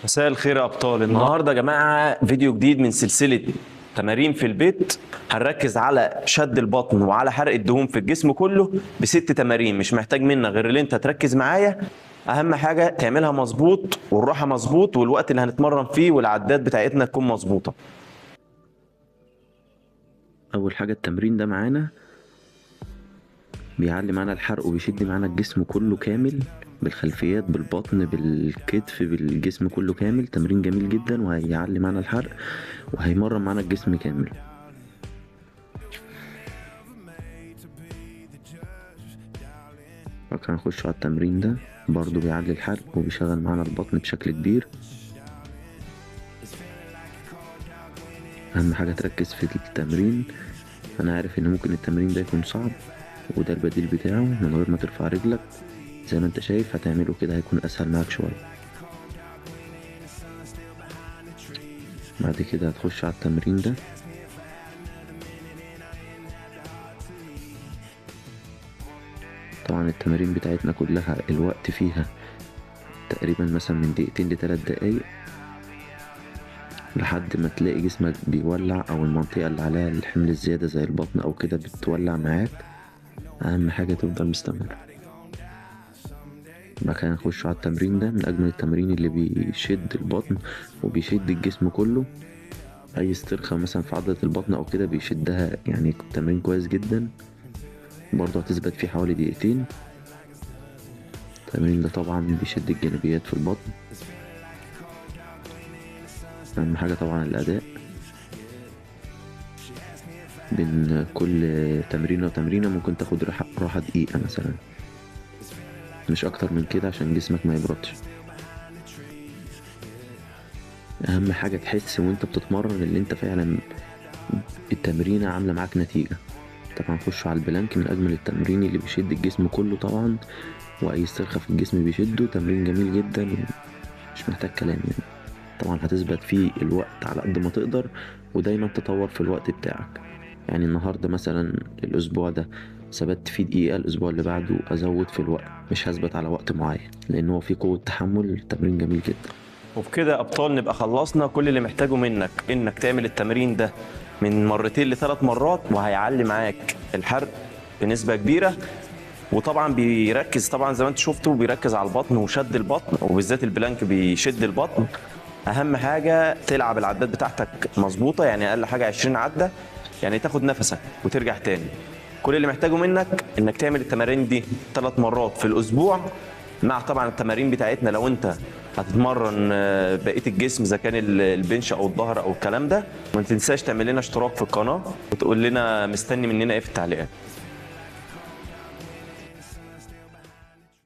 مساء الخير يا ابطال. النهارده يا جماعه فيديو جديد من سلسله تمارين في البيت. هنركز على شد البطن وعلى حرق الدهون في الجسم كله بست تمارين. مش محتاج منك غير اللي انت تركز معايا. اهم حاجه تعملها مظبوط والراحه مظبوط والوقت اللي هنتمرن فيه والعدات بتاعتنا تكون مظبوطه. اول حاجه التمرين ده معانا بيعلي معانا الحرق وبيشد معانا الجسم كله كامل، بالخلفيات بالبطن بالكتف بالجسم كله كامل. تمرين جميل جدا وهيعلي معانا الحرق وهيمرن معانا الجسم كامل. فكان هنخش على التمرين ده برضو بيعلي الحرق وبيشغل معانا البطن بشكل كبير. اهم حاجه تركز في التمرين. انا عارف ان ممكن التمرين ده يكون صعب، وده البديل بتاعه من غير ما ترفع رجلك. زي ما انت شايف هتعمله كده هيكون اسهل معاك شوية. بعد كده هتخش على التمرين ده. طبعا التمارين بتاعتنا كلها الوقت فيها تقريبا مثلا من دقيقتين ل3 دقايق، لحد ما تلاقي جسمك بيولع او المنطقة اللي عليها الحمل الزيادة زي البطن او كده بتولع معاك. اهم حاجة تفضل مستمر. بعد كده نخش على التمرين ده من اجمل التمارين اللي بيشد البطن وبيشد الجسم كله. اي استرخاء مثلا في عضلة البطن او كده بيشدها، يعني تمرين كويس جدا. برضه هتثبت فيه حوالي دقيقتين. التمرين ده طبعا بيشد الجانبيات في البطن. اهم حاجة طبعا الاداء. بين كل تمرينة وتمرينة ممكن تاخد راحة دقيقة مثلا، مش اكتر من كده عشان جسمك ما يبردش. اهم حاجة تحس وانت بتتمرن اللي انت فعلا التمرينة عاملة معاك نتيجة. طبعا نخش على البلانك من اجمل التمرين اللي بيشد الجسم كله طبعا، واي استرخاء في الجسم بيشده. تمرين جميل جدا مش محتاج كلام يعني. طبعا هتثبت فيه الوقت على قد ما تقدر، ودايما تطور في الوقت بتاعك. يعني النهاردة مثلا الاسبوع ده ثبت فيه دقيقة، الاسبوع اللي بعده ازود في الوقت، مش هثبت على وقت معين لان هو فيه قوة تحمل. تمرين جميل جدا. وبكده يا ابطال نبقى خلصنا. كل اللي محتاجه منك انك تعمل التمرين ده من مرتين ل3 مرات، وهيعلي معاك الحرق بنسبه كبيره. وطبعا بيركز طبعا زي ما انت شفتوا، بيركز على البطن وشد البطن، وبالذات البلانك بيشد البطن. اهم حاجه تلعب العدات بتاعتك مظبوطه، يعني اقل حاجه 20 عده، يعني تاخد نفسك وترجع تاني. كل اللي محتاجه منك انك تعمل التمارين دي 3 مرات في الاسبوع، مع طبعا التمارين بتاعتنا لو انت هتتمرن بقيه الجسم اذا كان البنش او الظهر او الكلام ده. وما تنساش تعمل لنا اشتراك في القناه وتقول لنا مستني مننا ايه في التعليقات.